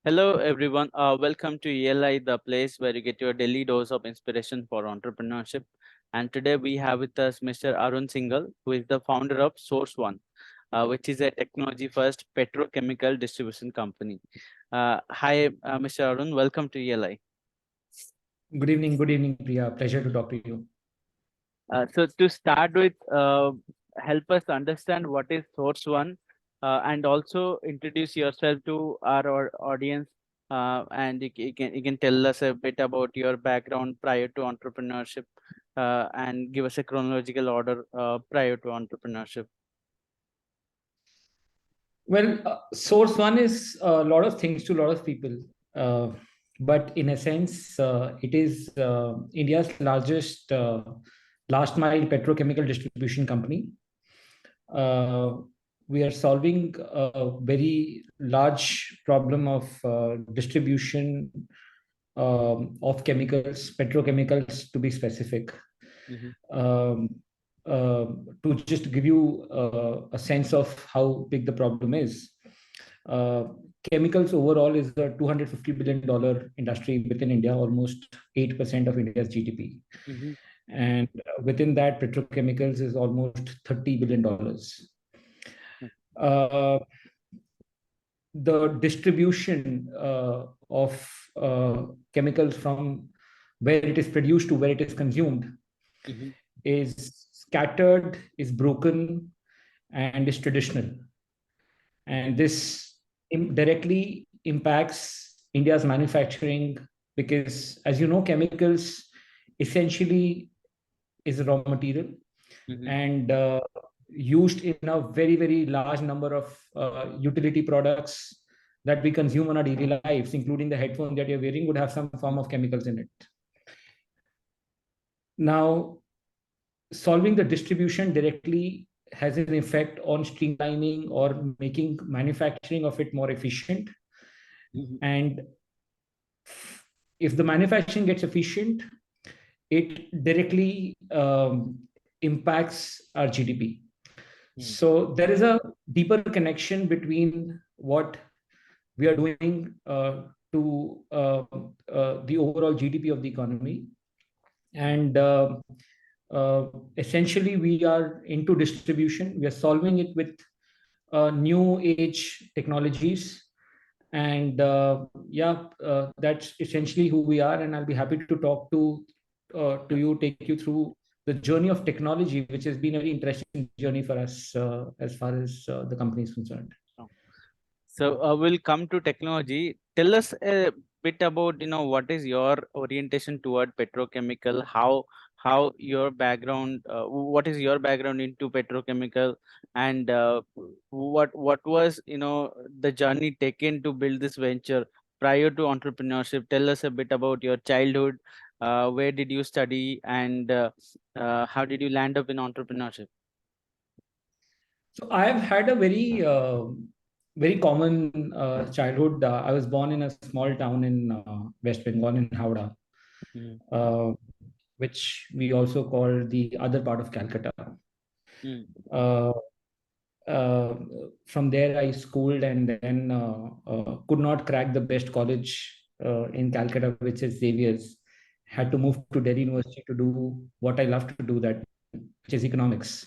Hello, everyone. Welcome to ELI, the place where you get your daily dose of inspiration for entrepreneurship. And today we have with us Mr. Arun Singhal, who is the founder of Source.One, which is a technology-first petrochemical distribution company. Hi, Mr. Arun. Welcome to ELI. Good evening, Priya. Pleasure to talk to you. So to start with, help us understand what is Source.One, and also introduce yourself to our audience. And you can tell us a bit about your background prior to entrepreneurship, and give us a chronological order prior to entrepreneurship. Well, Source.One is a lot of things to a lot of people. But in a sense, it is India's largest last mile petrochemical distribution company. We are solving a very large problem of distribution of chemicals, petrochemicals to be specific. Um, to just give you a sense of how big the problem is, chemicals overall is a $250 billion industry within India, almost 8% of India's GDP. And within that, petrochemicals is almost $30 billion. The distribution of chemicals from where it is produced to where it is consumed is scattered, is broken, and is traditional. And this directly impacts India's manufacturing because, as you know, chemicals essentially is a raw material and used in a very, very large number of utility products that we consume on our daily lives, including the headphone that you're wearing would have some form of chemicals in it. Now, solving the distribution directly has an effect on streamlining or making manufacturing of it more efficient. And if the manufacturing gets efficient, it directly impacts our GDP. So there is a deeper connection between what we are doing to the overall GDP of the economy. And essentially, we are into distribution. We are solving it with new age technologies. And that's essentially who we are. And I'll be happy to talk to you, take you through the journey of technology, which has been a very interesting journey for us as far as the company is concerned. So we'll come to technology. Tell us a bit about what is your orientation toward petrochemical, how your background, what is your background into petrochemical, and what was the journey taken to build this venture prior to entrepreneurship. Tell us a bit about your childhood, where did you study, and how did you land up in entrepreneurship? So I have had a very common childhood. I was born in a small town in West Bengal, in Howrah, which we also call the other part of Calcutta. From there, I schooled and then could not crack the best college in Calcutta, which is Xavier's. Had to move to Delhi University to do what I love to do, which is economics.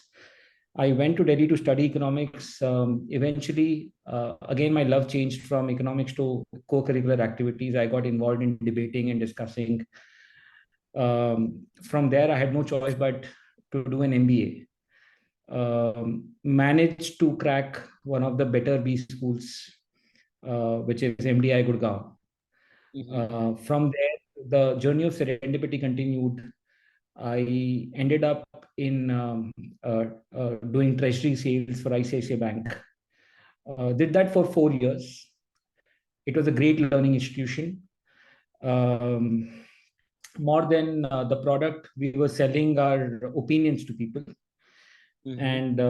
I went to Delhi to study economics. Eventually, again, my love changed from economics to co-curricular activities. I got involved in debating and discussing. From there, I had no choice but to do an MBA. Managed to crack one of the better B schools, which is MDI Gurgaon. From there, the journey of serendipity continued. I ended up in doing treasury sales for ICICI Bank. Did that for 4 years. It was a great learning institution. More than the product, we were selling our opinions to people. And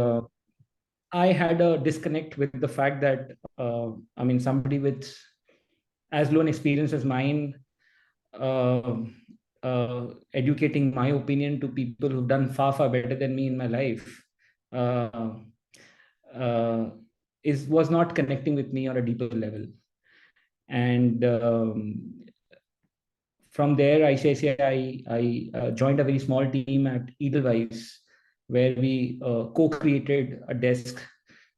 I had a disconnect with the fact that, somebody with as low an experience as mine, educating my opinion to people who've done far, far better than me in my life was not connecting with me on a deeper level. And from there, I joined a very small team at Edelweiss, where we co-created a desk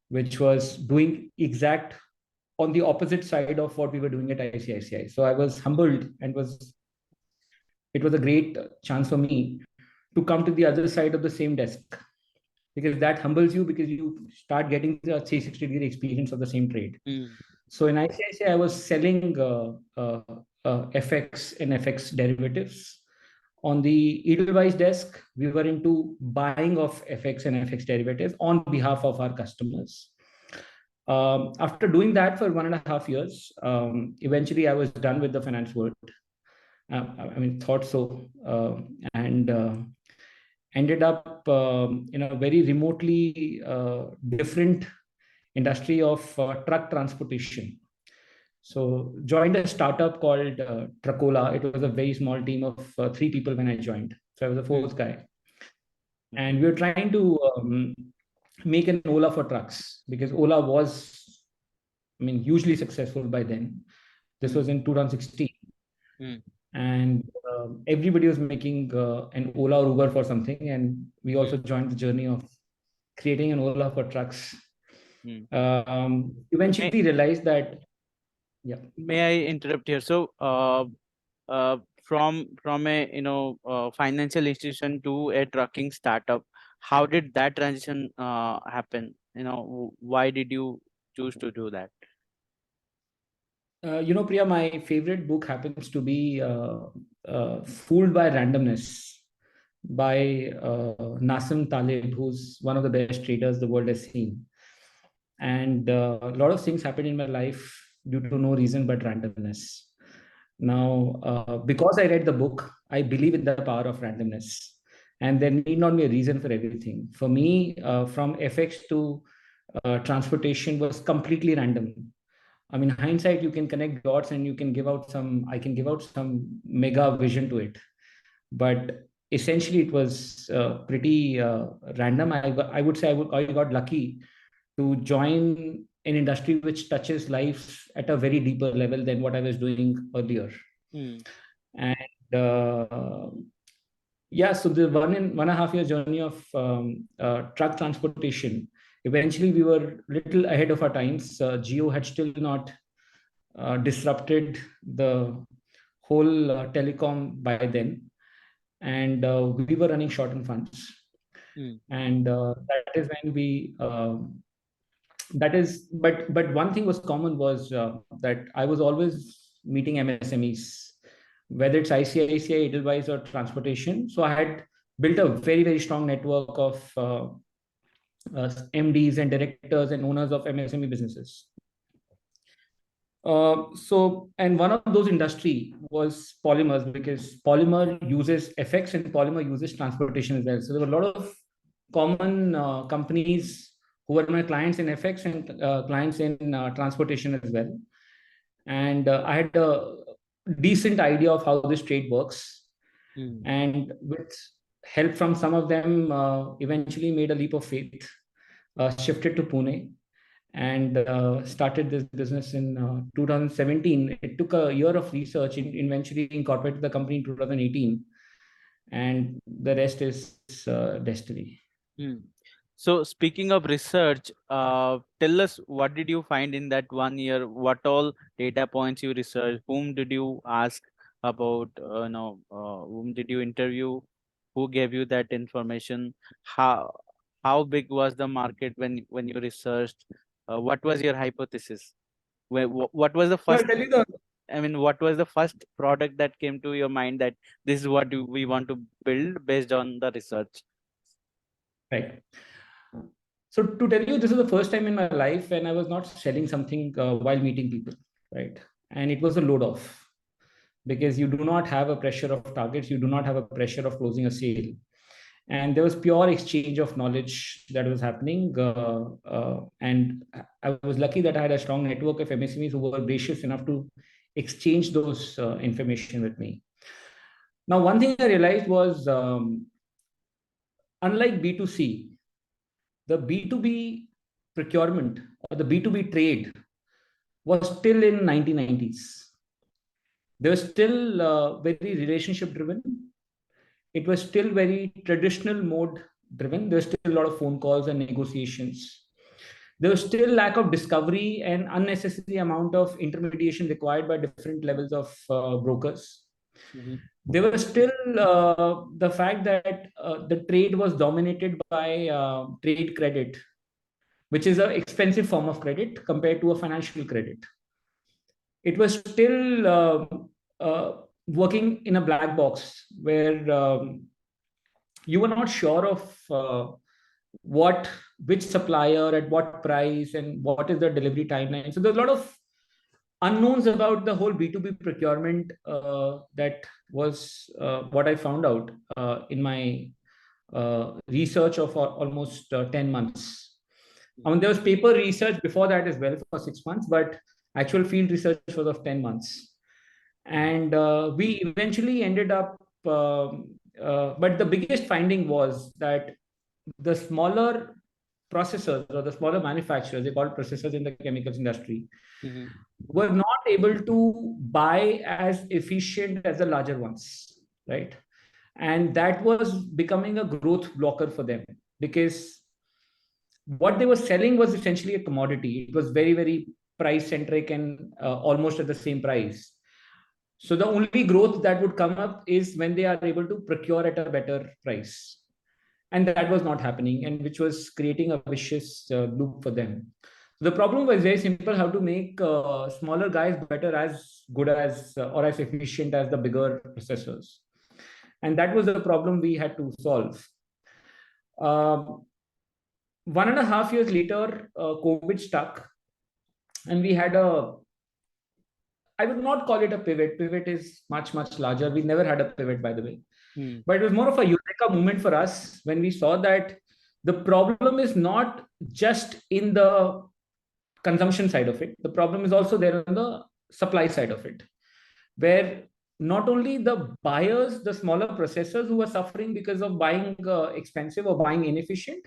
which was doing exact on the opposite side of what we were doing at ICICI. So I was humbled, and it was a great chance for me to come to the other side of the same desk, because that humbles you, because you start getting the 360-degree experience of the same trade. So in ICICI, I was selling FX and FX derivatives. On the Edelweiss desk, we were into buying of FX and FX derivatives on behalf of our customers. After doing that for 1.5 years, eventually I was done with the finance world. Thought so, and ended up in a very remotely different industry of truck transportation. So joined a startup called Dracula. It was a very small team of 3 people when I joined. So I was the 4th guy. And we were trying to make an Ola for trucks, because Ola was, hugely successful by then. This was in 2016. And everybody was making an Ola or Uber for something. And we also joined the journey of creating an Ola for trucks. Eventually realized that, yeah. May I interrupt here? So, from a financial institution to a trucking startup, how did that transition happen? Why did you choose to do that? Priya, my favorite book happens to be Fooled by Randomness by Nassim Taleb, who's one of the best traders the world has seen. And a lot of things happened in my life due to no reason but randomness. Now, because I read the book, I believe in the power of randomness. And there need not be a reason for everything. For me, from FX to transportation was completely random. Hindsight, you can connect dots and I can give out some mega vision to it. But essentially, it was pretty random. I would say I got lucky to join an industry which touches life at a very deeper level than what I was doing earlier. And so the 1.5 year journey of truck transportation, eventually we were little ahead of our times. Geo had still not disrupted the whole telecom by then. And we were running short on funds. And that is when we... but one thing was common was that I was always meeting MSMEs, whether it's ICICI, Edelweiss, or transportation. So I had built a very, very strong network of MDs and directors and owners of MSME businesses. And one of those industry was polymers, because polymer uses FX and polymer uses transportation as well. So there were a lot of common companies who were my clients in FX and clients in transportation as well. And I had a decent idea of how this trade works. And with help from some of them, eventually made a leap of faith, shifted to Pune, and started this business in 2017. It took a year of research, and eventually incorporated the company in 2018. And the rest is destiny. So speaking of research, tell us, what did you find in that 1 year? What all data points you researched? Whom did you ask about? Whom did you interview? Who gave you that information? How big was the market when you researched? What was your hypothesis? What was the first? What was the first product that came to your mind that this is what we want to build based on the research? Right. So to tell you, this is the first time in my life when I was not selling something while meeting people, right? And it was a load off, because you do not have a pressure of targets, you do not have a pressure of closing a sale. And there was pure exchange of knowledge that was happening. And I was lucky that I had a strong network of MSMEs who were gracious enough to exchange those information with me. Now, one thing I realized was, unlike B2C, the B2B procurement or the B2B trade was still in 1990s. They were still very relationship driven. It was still very traditional mode driven. There's still a lot of phone calls and negotiations. There was still lack of discovery and unnecessary amount of intermediation required by different levels of brokers. Mhm. There was still the fact that the trade was dominated by trade credit, which is an expensive form of credit compared to a financial credit. It was still working in a black box where you were not sure of which supplier at what price and what is the delivery timeline. So there's a lot of unknowns about the whole B2B procurement that was what I found out in my research of almost 10 months. I mean, there was paper research before that as well for 6 months, but actual field research was of 10 months. And we eventually ended up, but the biggest finding was that the smaller processors or the smaller manufacturers, they call processors in the chemicals industry, Mhm. were not able to buy as efficient as the larger ones, right? And that was becoming a growth blocker for them because what they were selling was essentially a commodity. It was very, very price centric and almost at the same price. So the only growth that would come up is when they are able to procure at a better price. And that was not happening, and which was creating a vicious loop for them. The problem was very simple: how to make smaller guys better, as good as or as efficient as the bigger processors. And that was the problem we had to solve. 1.5 years later, COVID stuck, and we had I would not call it a pivot. Pivot is much, much larger. We never had a pivot, by the way. But it was more of a eureka moment for us when we saw that the problem is not just in the consumption side of it. The problem is also there on the supply side of it, where not only the buyers, the smaller processors who are suffering because of buying expensive or buying inefficient,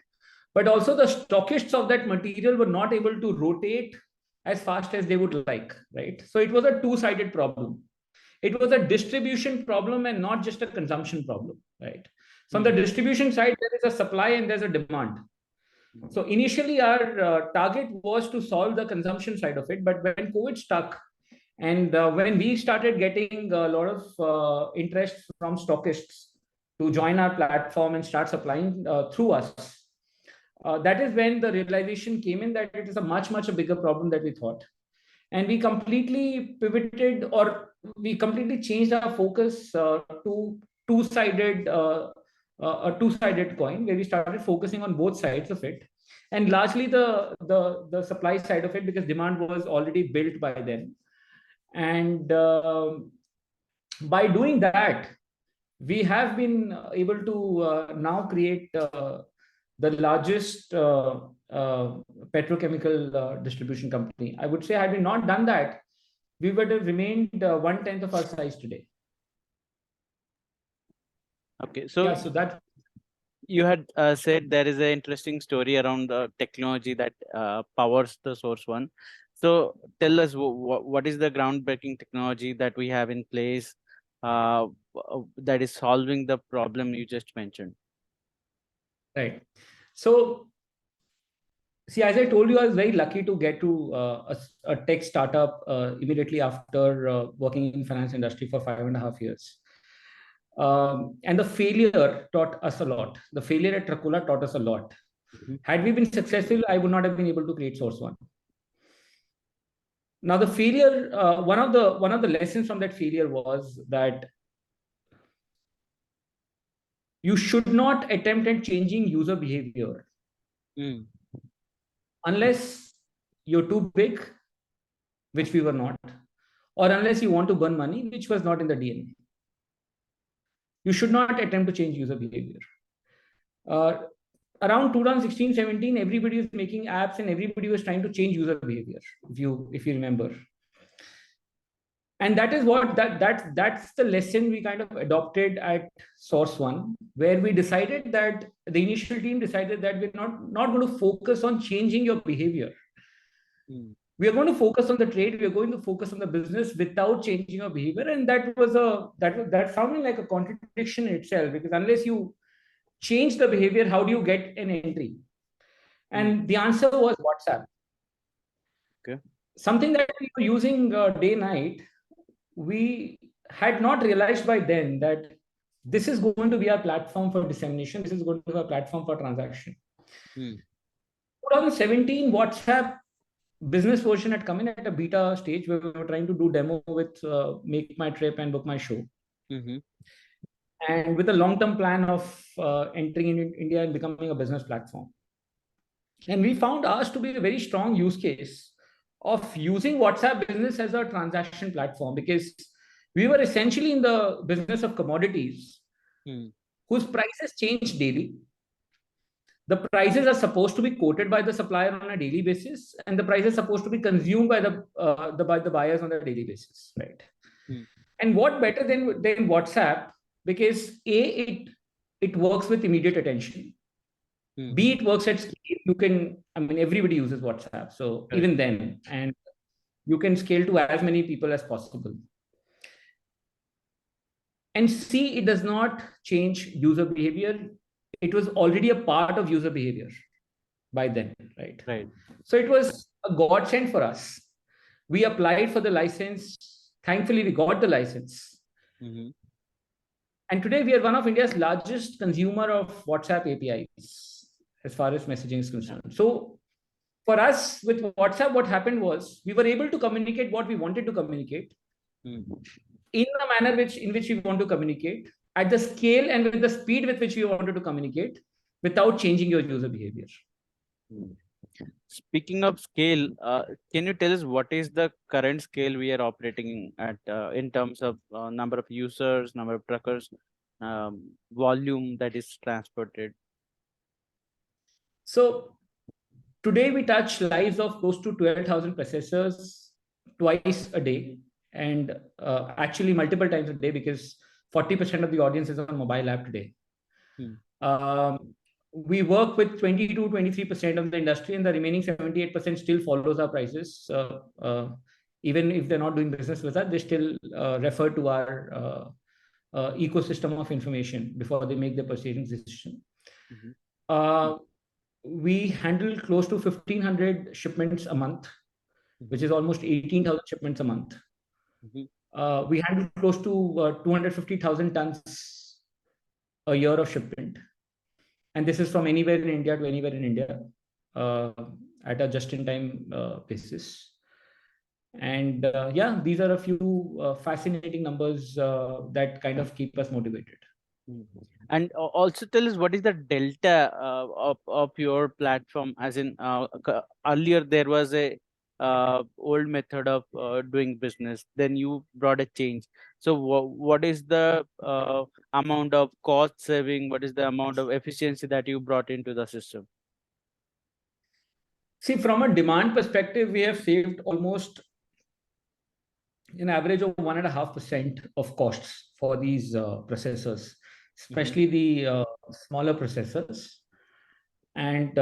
but also the stockists of that material were not able to rotate as fast as they would like, right? So it was a two-sided problem. It was a distribution problem and not just a consumption problem, right? From the distribution side, there is a supply and there's a demand. So initially, our target was to solve the consumption side of it, but when COVID stuck, and when we started getting a lot of interest from stockists to join our platform and start supplying through us, that is when the realization came in that it is a much, much a bigger problem than we thought. And we completely pivoted, or we completely changed our focus to two-sided a two-sided coin, where we started focusing on both sides of it, and largely the supply side of it, because demand was already built by them. And by doing that, we have been able to now create the largest petrochemical distribution company. I would say, had we not done that, we would have remained 1/10 of our size today. Okay, so Yeah, so that you had said there is an interesting story around the technology that powers the Source.One. So tell us what is the groundbreaking technology that we have in place that is solving the problem you just mentioned. right. So see, as I told you, I was very lucky to get to a tech startup immediately after working in finance industry for 5.5 years. And the failure taught us a lot. The failure at Dracula taught us a lot. Had we been successful, I would not have been able to create Source.One. Now, the failure, one of the lessons from that failure was that you should not attempt at changing user behavior unless you're too big, which we were not, or unless you want to burn money, which was not in the DNA. You should not attempt to change user behavior. Around 2016-17, everybody was making apps and everybody was trying to change user behavior, if you remember. And that is what that's the lesson we kind of adopted at Source.One, where we decided that the initial team decided that we're not going to focus on changing your behavior. we are going to focus on the trade, we are going to focus on the business without changing our behavior. And that sounded like a contradiction in itself, because unless you change the behavior, how do you get an entry? And the answer was WhatsApp. Okay. Something that we were using day night. We had not realized by then that this is going to be our platform for dissemination. This is going to be our platform for transaction. 2017, WhatsApp business version had come in at a beta stage where we were trying to do demo with Make My Trip and Book My Show. And with a long-term plan of entering in India and becoming a business platform. And we found ours to be a very strong use case of using WhatsApp business as a transaction platform, because we were essentially in the business of commodities whose prices change daily. The prices are supposed to be quoted by the supplier on a daily basis, and the price is supposed to be consumed by the buyers on a daily basis, right? And what better than WhatsApp? Because it works with immediate attention. B, it works at scale. You can, I mean, everybody uses WhatsApp, so even then, and you can scale to as many people as possible. And C, it does not change user behavior. It was already a part of user behavior by then, right? Right. So it was a godsend for us. We applied for the license. Thankfully, we got the license. And today we are one of India's largest consumer of WhatsApp APIs as far as messaging is concerned. So for us with WhatsApp, what happened was we were able to communicate what we wanted to communicate in the manner in which we want to communicate, at the scale and with the speed with which we wanted to communicate, without changing your user behavior. Speaking of scale, can you tell us what is the current scale we are operating at in terms of number of users, number of truckers, volume that is transported? So today we touch lives of close to 12,000 processors twice a day, and actually multiple times a day, because 40% of the audience is on mobile app today. We work with 22-23% of the industry, and the remaining 78% still follows our prices. Even if they're not doing business with us, they still refer to our ecosystem of information before they make their purchasing decision. We handle close to 1,500 shipments a month, which is almost 18,000 shipments a month. We handle close to 250,000 tons a year of shipment. And this is from anywhere in India to anywhere in India at a just-in-time basis. And yeah, these are a few fascinating numbers that kind of keep us motivated. And also tell us what is the delta of your platform, as in earlier there was a old method of doing business, then you brought a change. So what is the amount of cost saving, what is the amount of efficiency that you brought into the system? See, from a demand perspective, we have saved almost an average of 1.5% of costs for these processors, especially the smaller processors. And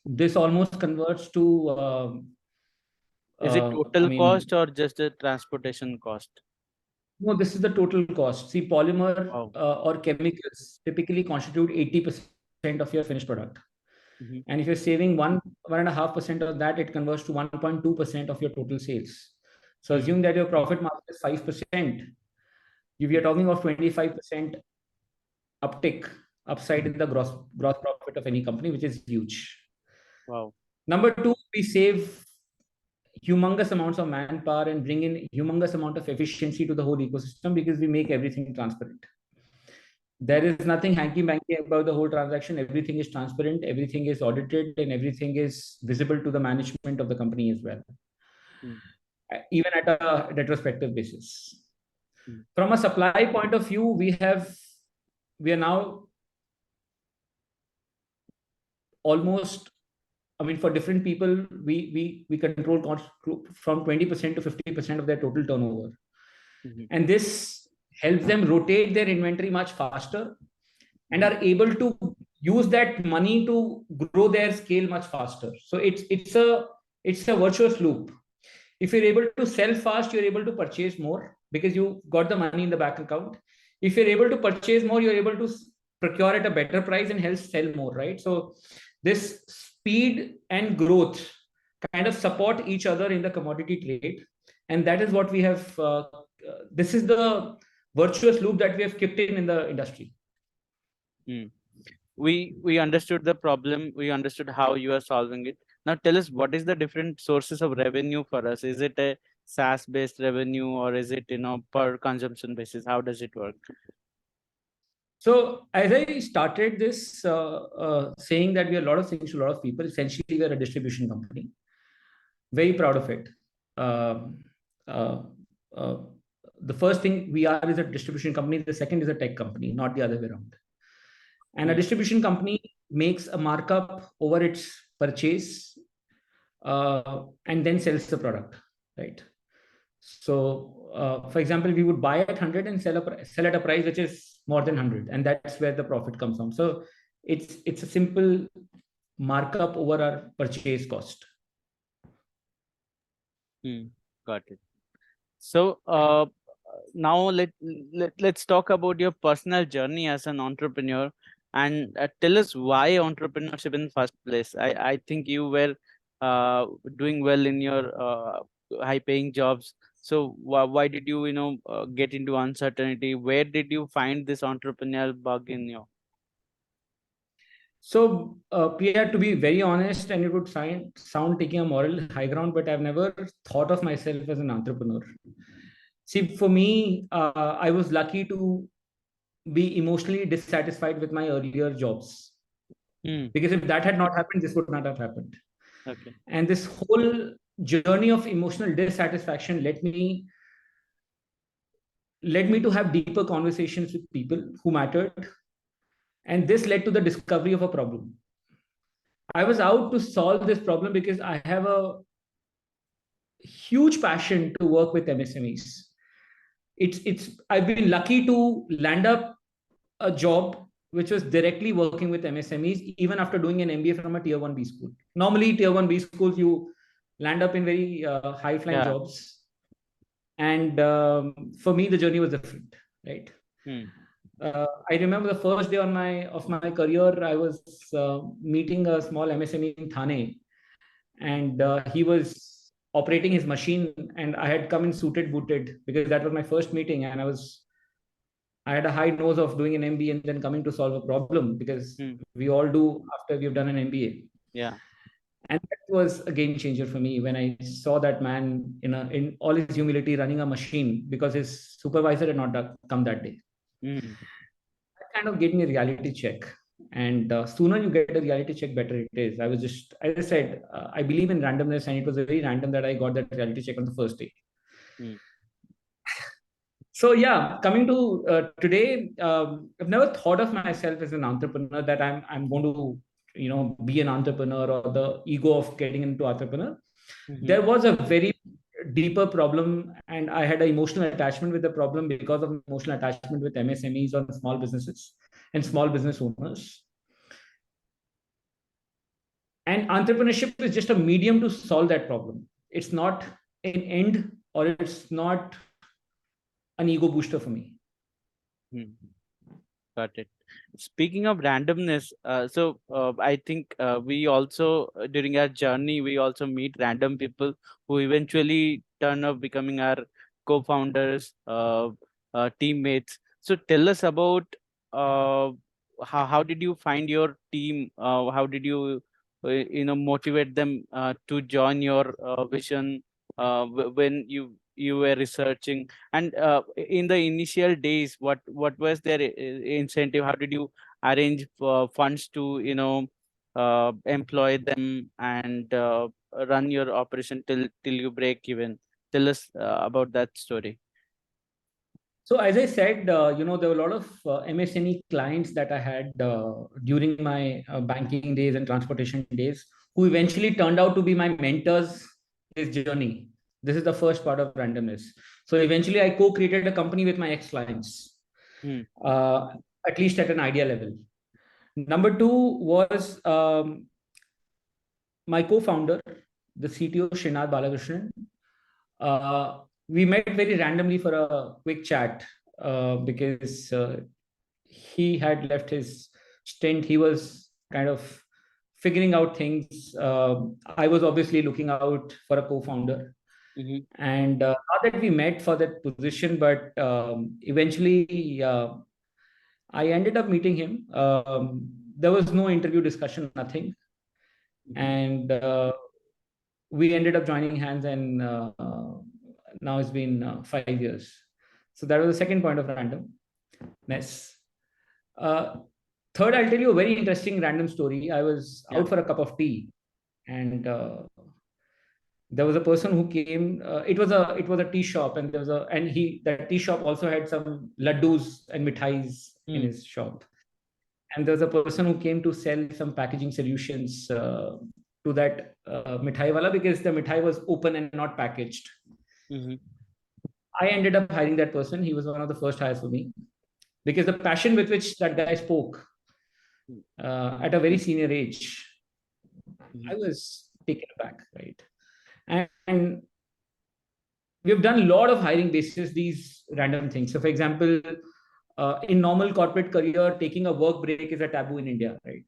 this almost converts to... is it total cost or just a transportation cost? No, this is the total cost. See, polymer or chemicals typically constitute 80% of your finished product. And if you're saving 1.5% of that, it converts to 1.2% of your total sales. So assume that your profit margin is 5%. If you're talking of 25% upside in the gross profit of any company, which is huge. Wow. Number two, we save humongous amounts of manpower and bring in humongous amount of efficiency to the whole ecosystem, because we make everything transparent. There is nothing hanky-panky about the whole transaction. Everything is transparent, everything is audited, and everything is visible to the management of the company as well, even at a retrospective basis. From a supply point of view, we are now almost, I mean, for different people, we control cost from 20% to 50% of their total turnover. And this helps them rotate their inventory much faster and are able to use that money to grow their scale much faster. So it's it's a virtuous loop. If you're able to sell fast, you're able to purchase more because you got the money in the bank account. If you're able to purchase more, you're able to procure at a better price and hence sell more, right? So this speed and growth kind of support each other in the commodity trade. And that is what we have, this is the virtuous loop that we have kept in the industry. We understood the problem. We understood how you are solving it. Now tell us, what is the different sources of revenue for us? Is it a SaaS based revenue, or is it, per consumption basis? How does it work? So as I started this saying that we are a lot of things to a lot of people, essentially we are a distribution company. Very proud of it. Uh, uh, the first thing we are is a distribution company. The second is a tech company, not the other way around. And a distribution company makes a markup over its purchase and then sells the product, right? So, for example, we would buy at 100 and sell at a price which is more than 100, and that's where the profit comes from. So it's a simple markup over our purchase cost. Got it. So now let's talk about your personal journey as an entrepreneur, and tell us why entrepreneurship in the first place. I think you were doing well in your high paying jobs. So why did you get into uncertainty? Where did you find this entrepreneurial bug in you? So, Priya, to be very honest, and it would sound taking a moral high ground, but I've never thought of myself as an entrepreneur. See, for me, I was lucky to be emotionally dissatisfied with my earlier jobs. Because if that had not happened, this would not have happened. Okay. And this whole journey of emotional dissatisfaction led me to have deeper conversations with people who mattered. And this led to the discovery of a problem. I was out to solve this problem because I have a huge passion to work with MSMEs. I've been lucky to land up a job which was directly working with MSMEs, even after doing an MBA from a tier 1B school. Normally, tier 1B schools, you land up in very high-flying jobs. And for me, the journey was different, right? I remember the first day of my career, I was meeting a small MSME in Thane, and he was operating his machine, and I had come in suited, booted, because that was my first meeting, and I had a high nose of doing an MBA and then coming to solve a problem, because we all do after we've done an MBA. Yeah. And that was a game changer for me when I saw that man in all his humility running a machine because his supervisor had not come that day. That kind of gave me a reality check. And sooner you get a reality check, better it is. As I said, I believe in randomness, and it was very random that I got that reality check on the first day. So yeah, coming to today, I've never thought of myself as an entrepreneur, that I'm going to be an entrepreneur, or the ego of getting into entrepreneur. There was a very deeper problem, and I had an emotional attachment with the problem because of emotional attachment with MSMEs on small businesses and small business owners. And entrepreneurship is just a medium to solve that problem. It's not an end, or it's not an ego booster for me. Got it. Speaking of randomness, so I think we also, during our journey, we also meet random people who eventually turn up becoming our co-founders, teammates. So tell us about how did you find your team? How did you motivate them to join your vision when you were researching, and in the initial days, what was their incentive? How did you arrange funds to employ them and run your operation till you break even? Tell us about that story. So as I said, there were a lot of MSME clients that I had during my banking days and transportation days, who eventually turned out to be my mentors in this journey. This is the first part of randomness. So eventually I co-created a company with my ex-clients, at least at an idea level. Number two was my co-founder the CTO, Srinath Balakrishnan. We met very randomly for a quick chat because he had left his stint. He was kind of figuring out things. I was obviously looking out for a co-founder. And not that we met for that position, but eventually I ended up meeting him. There was no interview discussion, nothing. And we ended up joining hands, and now it's been 5 years. So that was the second point of randomness. Third, I'll tell you a very interesting random story. I was out for a cup of tea, and there was a person who came. It was a tea shop, and that tea shop also had some laddus and mithais in his shop. And there was a person who came to sell some packaging solutions to that mithai wala, because the mithai was open and not packaged. I ended up hiring that person. He was one of the first hires for me, because the passion with which that guy spoke at a very senior age, I was taken aback, right? And we've done a lot of hiring basis these random things. So, for example, in normal corporate career, taking a work break is a taboo in India, right?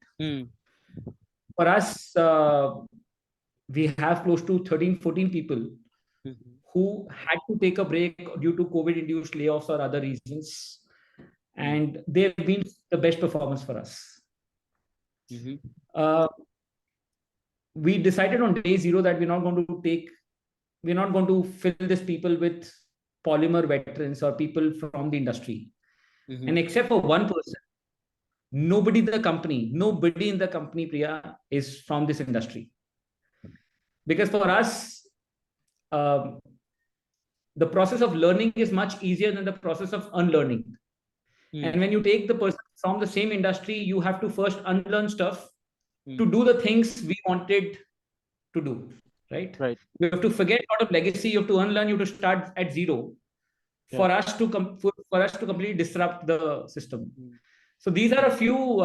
For us, we have close to 13, 14 people who had to take a break due to COVID-induced layoffs or other reasons. And they've been the best performance for us. We decided on day zero that we're not going to fill these people with polymer veterans or people from the industry. And except for one person, nobody in the company, Priya, is from this industry. Because for us, the process of learning is much easier than the process of unlearning. And when you take the person from the same industry, you have to first unlearn stuff to do the things we wanted to do, right? You have to forget a lot of legacy. You have to unlearn. You have to start at zero for us to completely disrupt the system. So these are a few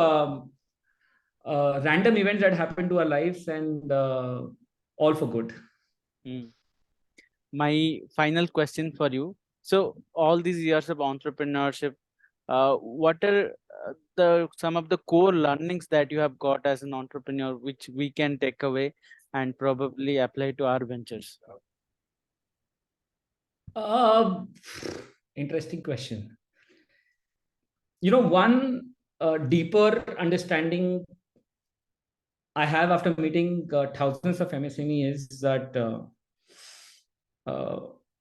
random events that happen to our lives, and all for good. My final question for you. So all these years of entrepreneurship, what are some of the core learnings that you have got as an entrepreneur, which we can take away and probably apply to our ventures? Interesting question. One deeper understanding I have after meeting thousands of MSME is that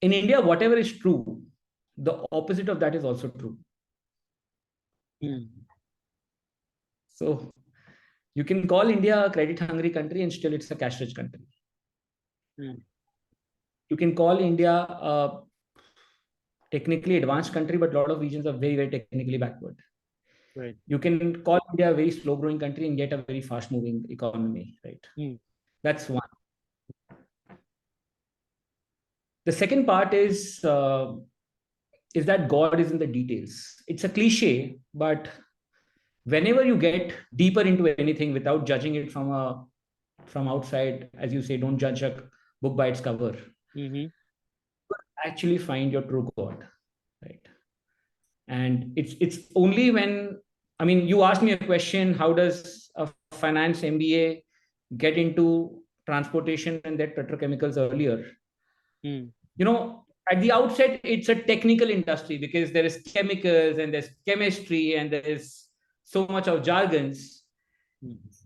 in India, whatever is true, the opposite of that is also true. So you can call India a credit-hungry country and still it's a cash-rich country. You can call India a technically advanced country, but a lot of regions are very, very technically backward. You can call India a very slow-growing country and get a very fast-moving economy, right? That's one. The second part is that God is in the details. It's a cliche, but whenever you get deeper into anything without judging it from outside, as you say, don't judge a book by its cover. You actually find your true God, right? And it's only when, you asked me a question, how does a finance MBA get into transportation and that petrochemicals earlier? At the outset, it's a technical industry because there is chemicals and there's chemistry and there is so much of jargons.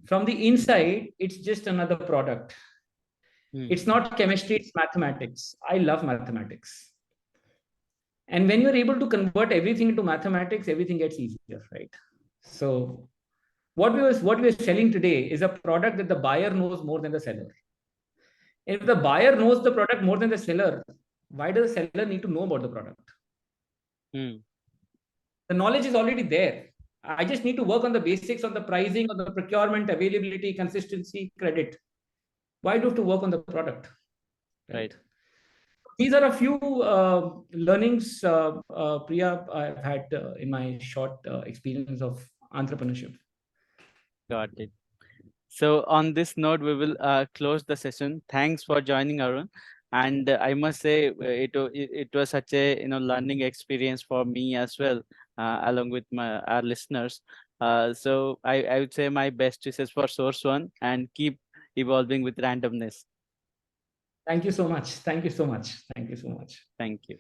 From the inside, it's just another product. It's not chemistry, it's mathematics. I love mathematics. And when you're able to convert everything into mathematics, everything gets easier, right? So what we're selling today is a product that the buyer knows more than the seller. And if the buyer knows the product more than the seller, why does the seller need to know about the product? The knowledge is already there. I just need to work on the basics of the pricing, of the procurement, availability, consistency, credit. Why do you have to work on the product? Right. These are a few learnings, Priya, I've had in my short experience of entrepreneurship. Got it. So on this note, we will close the session. Thanks for joining, Arun. And I must say, it was such a learning experience for me as well, along with our listeners. So I would say my best wishes for Source.One, and keep evolving with randomness. Thank you so much. Thank you so much. Thank you so much. Thank you.